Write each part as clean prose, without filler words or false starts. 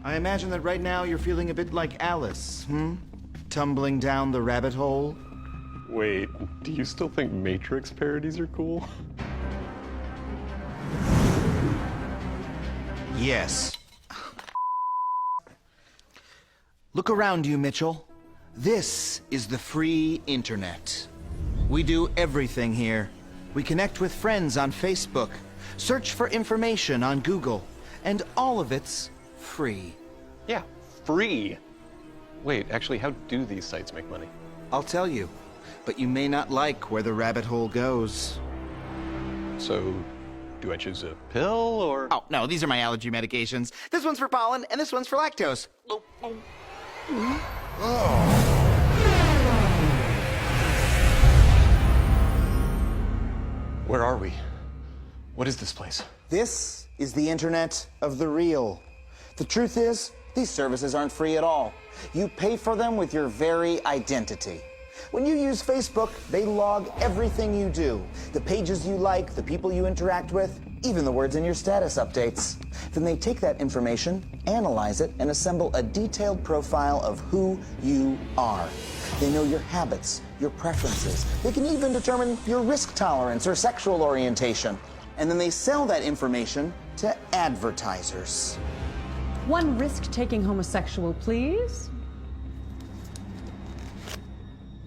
I imagine that right now you're feeling a bit like Alice, tumbling down the rabbit hole. Wait, do you still think Matrix parodies are cool? Yes. Look around you, Mitchell. This is the free internet. We do everything here. We connect with friends on Facebook, search for information on Google, and all of it's free. Yeah, free. Wait, actually, how do these sites make money? I'll tell you, but you may not like where the rabbit hole goes. So, do I choose a pill or? Oh, no, these are my allergy medications. This one's for pollen, and this one's for lactose. Where are we? What is this place? This is the internet of the real. The truth is, these services aren't free at all. You pay for them with your very identity. When you use Facebook, they log everything you do. The pages you like, the people you interact with, even the words in your status updates. Then they take that information, analyze it, and assemble a detailed profile of who you are. They know your habits, your preferences. They can even determine your risk tolerance or sexual orientation. And then they sell that information to advertisers. One risk-taking homosexual, please.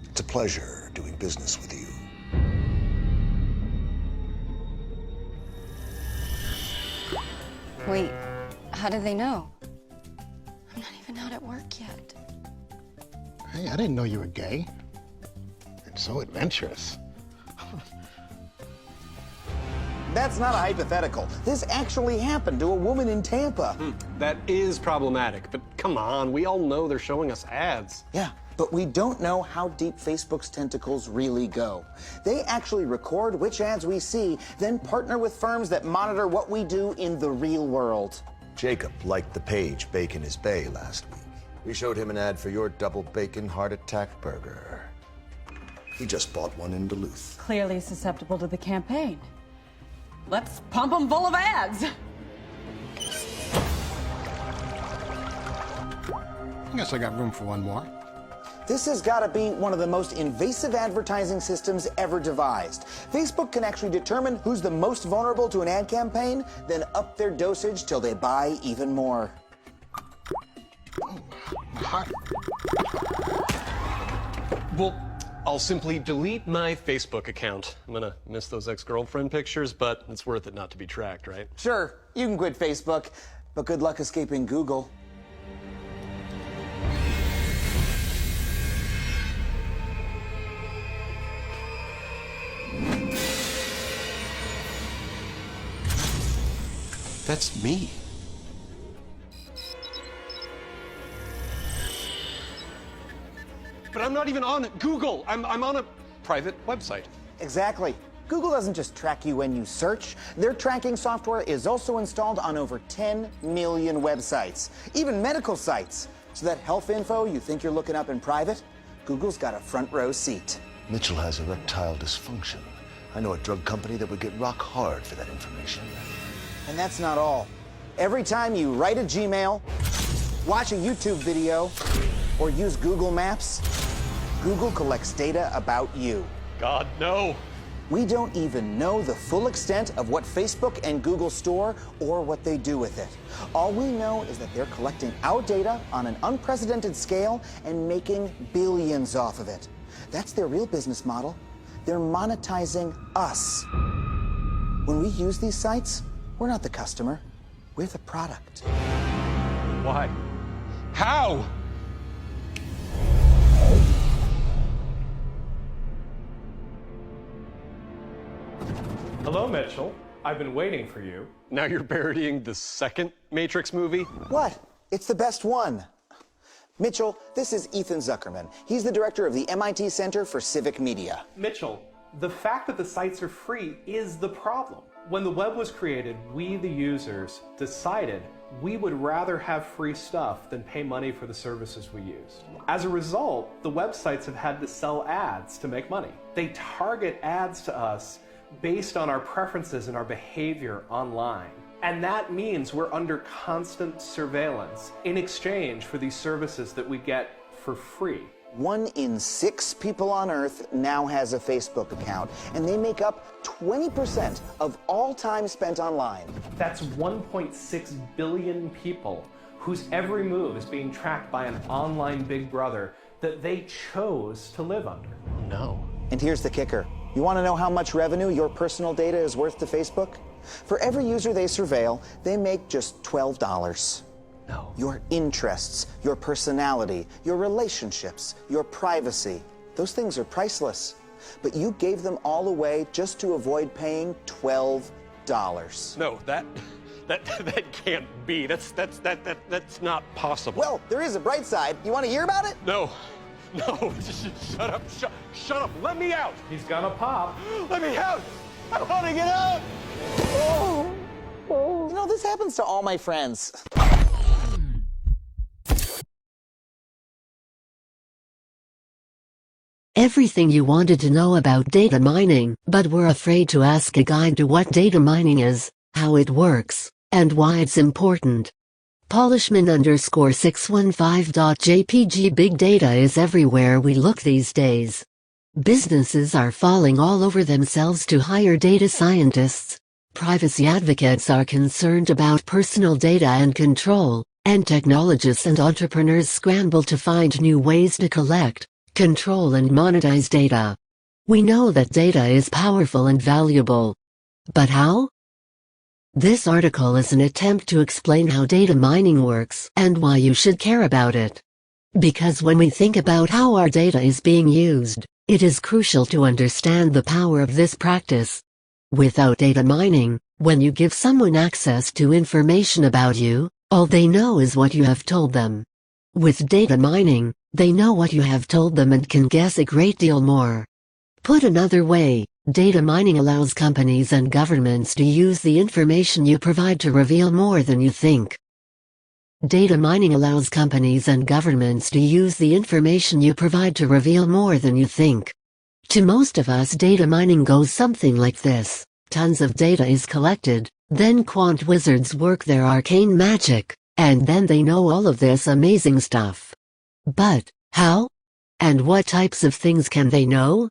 It's a pleasure doing business with you. Wait, how do they know? I'm not even out at work yet. Hey, I didn't know you were gay. And so adventurous. That's not a hypothetical. This actually happened to a woman in Tampa. That is problematic, but come on, we all know they're showing us ads. Yeah, but we don't know how deep Facebook's tentacles really go. They actually record which ads we see, then partner with firms that monitor what we do in the real world. Jacob liked the page Bacon is Bay last week. We showed him an ad for your double bacon heart attack burger. He just bought one in Duluth. Clearly susceptible to the campaign. Let's pump them full of ads. I guess I got room for one more. This has got to be one of the most invasive advertising systems ever devised. Facebook can actually determine who's the most vulnerable to an ad campaign, then up their dosage till they buy even more. Well, I'll simply delete my Facebook account. I'm gonna miss those ex-girlfriend pictures, but it's worth it not to be tracked, right? Sure, you can quit Facebook, but good luck escaping Google. That's me. But I'm not even on Google. I'm on a private website. Exactly. Google doesn't just track you when you search. Their tracking software is also installed on over 10 million websites, even medical sites. So that health info you think you're looking up in private, Google's got a front row seat. Mitchell has erectile dysfunction. I know a drug company that would get rock hard for that information. And that's not all. Every time you write a Gmail, watch a YouTube video, or use Google Maps, Google collects data about you. God, no. We don't even know the full extent of what Facebook and Google store or what they do with it. All we know is that they're collecting our data on an unprecedented scale and making billions off of it. That's their real business model. They're monetizing us. When we use these sites, we're not the customer, we're the product. Why? How? Hello, Mitchell. I've been waiting for you. Now you're parodying the second Matrix movie? What? It's the best one. Mitchell, this is Ethan Zuckerman. He's the director of the MIT Center for Civic Media. Mitchell, the fact that the sites are free is the problem. When the web was created, we, the users, decided we would rather have free stuff than pay money for the services we used. As a result, the websites have had to sell ads to make money. They target ads to us based on our preferences and our behavior online. And that means we're under constant surveillance in exchange for these services that we get for free. 1 in 6 people on Earth now has a Facebook account, and they make up 20% of all time spent online. That's 1.6 billion people whose every move is being tracked by an online big brother that they chose to live under. No. And here's the kicker. You want to know how much revenue your personal data is worth to Facebook? For every user they surveil, they make just $12. No. Your interests, your personality, your relationships, your privacy, those things are priceless. But you gave them all away just to avoid paying $12. No, that can't be. That's not possible. Well, there is a bright side. You want to hear about it? No. Shut up. Shut up. Let me out. He's gonna pop. Let me out. I want to get out. You know, this happens to all my friends. Everything you wanted to know about data mining, but were afraid to ask a guide to what data mining is, how it works, and why it's important. Polishman_615.jpg Big data is everywhere we look these days. Businesses are falling all over themselves to hire data scientists. Privacy advocates are concerned about personal data and control, and technologists and entrepreneurs scramble to find new ways to collect, control and monetize data. We know that data is powerful and valuable. But how? This article is an attempt to explain how data mining works and why you should care about it. Because when we think about how our data is being used, it is crucial to understand the power of this practice. Without data mining, when you give someone access to information about you, all they know is what you have told them. With data mining, they know what you have told them and can guess a great deal more. Put another way, data mining allows companies and governments to use the information you provide to reveal more than you think. Data mining allows companies and governments to use the information you provide to reveal more than you think. To most of us, data mining goes something like this. Tons of data is collected, then quant wizards work their arcane magic, and then they know all of this amazing stuff. But, how? And what types of things can they know?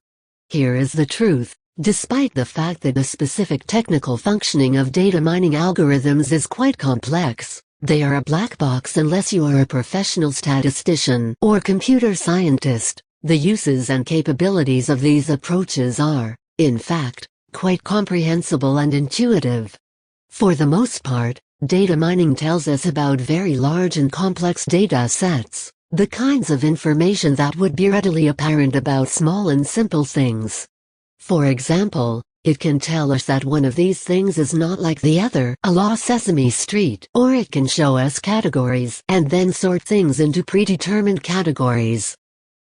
Here is the truth. Despite the fact that the specific technical functioning of data mining algorithms is quite complex, they are a black box unless you are a professional statistician or computer scientist. The uses and capabilities of these approaches are, in fact, quite comprehensible and intuitive. For the most part, data mining tells us about very large and complex data sets, the kinds of information that would be readily apparent about small and simple things. For example, it can tell us that one of these things is not like the other, a la Sesame Street, or it can show us categories and then sort things into predetermined categories.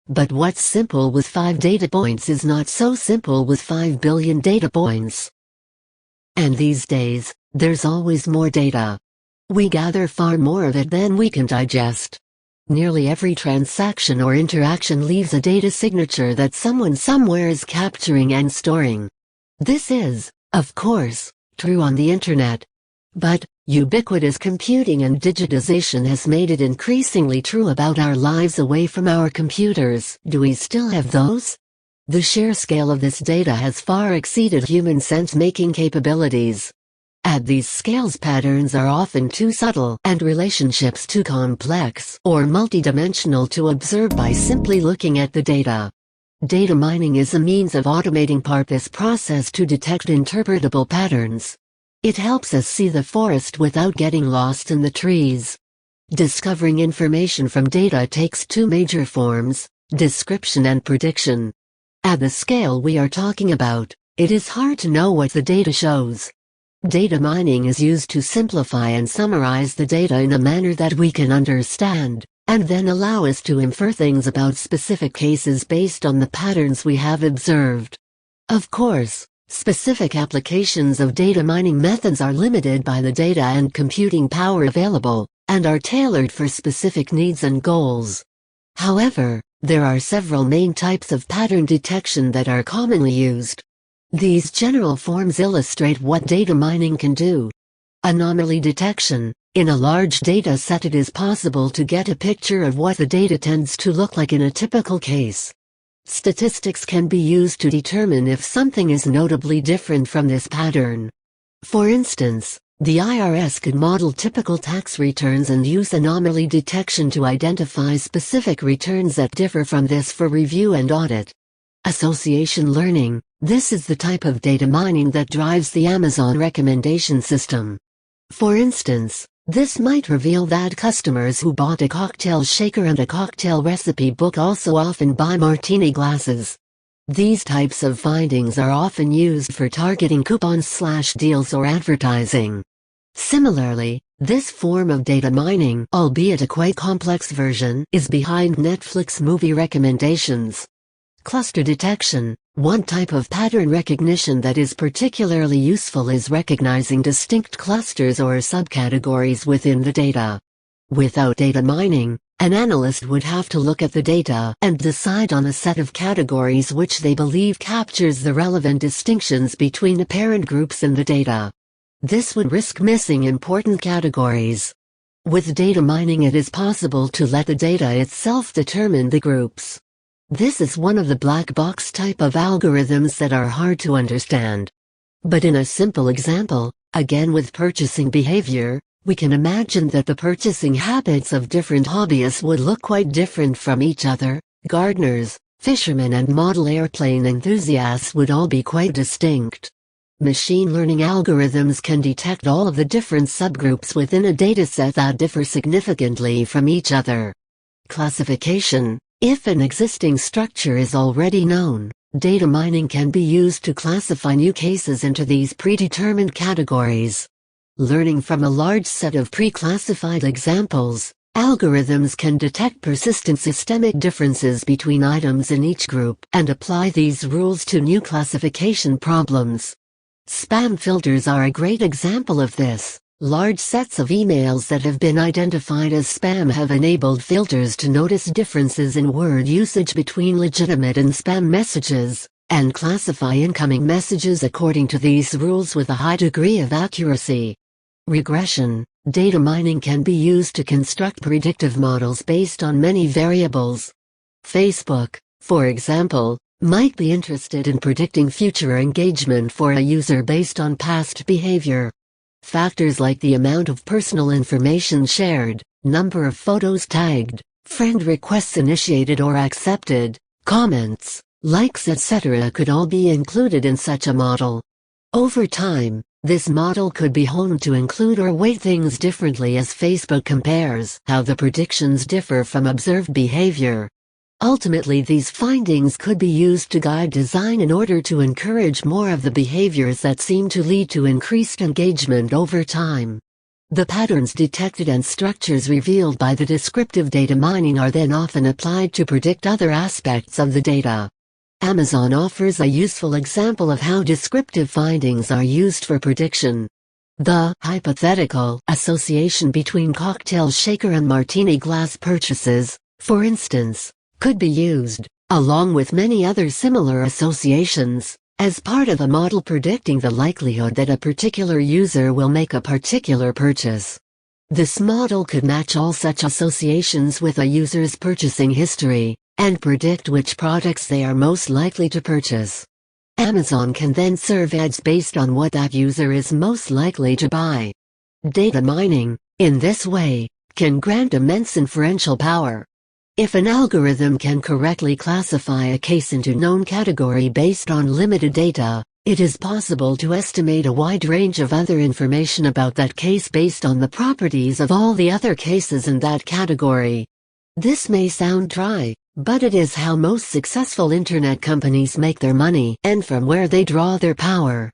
But what's simple with 5 data points is not so simple with 5 billion data points. And these days, there's always more data. We gather far more of it than we can digest. Nearly every transaction or interaction leaves a data signature that someone somewhere is capturing and storing. This is, of course, true on the internet. But, ubiquitous computing and digitization has made it increasingly true about our lives away from our computers. Do we still have those? The sheer scale of this data has far exceeded human sense-making capabilities. At these scales, patterns are often too subtle and relationships too complex or multidimensional to observe by simply looking at the data. Data mining is a means of automating this process to detect interpretable patterns. It helps us see the forest without getting lost in the trees. Discovering information from data takes 2 major forms: description and prediction. At the scale we are talking about, it is hard to know what the data shows. Data mining is used to simplify and summarize the data in a manner that we can understand, and then allow us to infer things about specific cases based on the patterns we have observed. Of course, specific applications of data mining methods are limited by the data and computing power available, and are tailored for specific needs and goals. However, there are several main types of pattern detection that are commonly used. These general forms illustrate what data mining can do. Anomaly detection. In a large data set, it is possible to get a picture of what the data tends to look like in a typical case. Statistics can be used to determine if something is notably different from this pattern. For instance, the IRS could model typical tax returns and use anomaly detection to identify specific returns that differ from this for review and audit. Association learning. This is the type of data mining that drives the Amazon recommendation system. For instance, this might reveal that customers who bought a cocktail shaker and a cocktail recipe book also often buy martini glasses. These types of findings are often used for targeting coupons/deals or advertising. Similarly, this form of data mining, albeit a quite complex version, is behind Netflix movie recommendations. Cluster detection. One type of pattern recognition that is particularly useful is recognizing distinct clusters or subcategories within the data. Without data mining, an analyst would have to look at the data and decide on a set of categories which they believe captures the relevant distinctions between apparent groups in the data. This would risk missing important categories. With data mining, it is possible to let the data itself determine the groups. This is one of the black box type of algorithms that are hard to understand. But in a simple example, again with purchasing behavior, we can imagine that the purchasing habits of different hobbyists would look quite different from each other. Gardeners, fishermen and model airplane enthusiasts would all be quite distinct. Machine learning algorithms can detect all of the different subgroups within a dataset that differ significantly from each other. Classification. If an existing structure is already known, data mining can be used to classify new cases into these predetermined categories. Learning from a large set of pre-classified examples, algorithms can detect persistent systemic differences between items in each group and apply these rules to new classification problems. Spam filters are a great example of this. Large sets of emails that have been identified as spam have enabled filters to notice differences in word usage between legitimate and spam messages, and classify incoming messages according to these rules with a high degree of accuracy. Regression. Data mining can be used to construct predictive models based on many variables. Facebook, for example, might be interested in predicting future engagement for a user based on past behavior. Factors like the amount of personal information shared, number of photos tagged, friend requests initiated or accepted, comments, likes, etc. could all be included in such a model. Over time, this model could be honed to include or weight things differently as Facebook compares how the predictions differ from observed behavior. Ultimately, these findings could be used to guide design in order to encourage more of the behaviors that seem to lead to increased engagement over time. The patterns detected and structures revealed by the descriptive data mining are then often applied to predict other aspects of the data. Amazon offers a useful example of how descriptive findings are used for prediction. The hypothetical association between cocktail shaker and martini glass purchases, for instance, could be used, along with many other similar associations, as part of a model predicting the likelihood that a particular user will make a particular purchase. This model could match all such associations with a user's purchasing history, and predict which products they are most likely to purchase. Amazon can then serve ads based on what that user is most likely to buy. Data mining, in this way, can grant immense inferential power. If an algorithm can correctly classify a case into known category based on limited data, it is possible to estimate a wide range of other information about that case based on the properties of all the other cases in that category. This may sound dry, but it is how most successful internet companies make their money and from where they draw their power.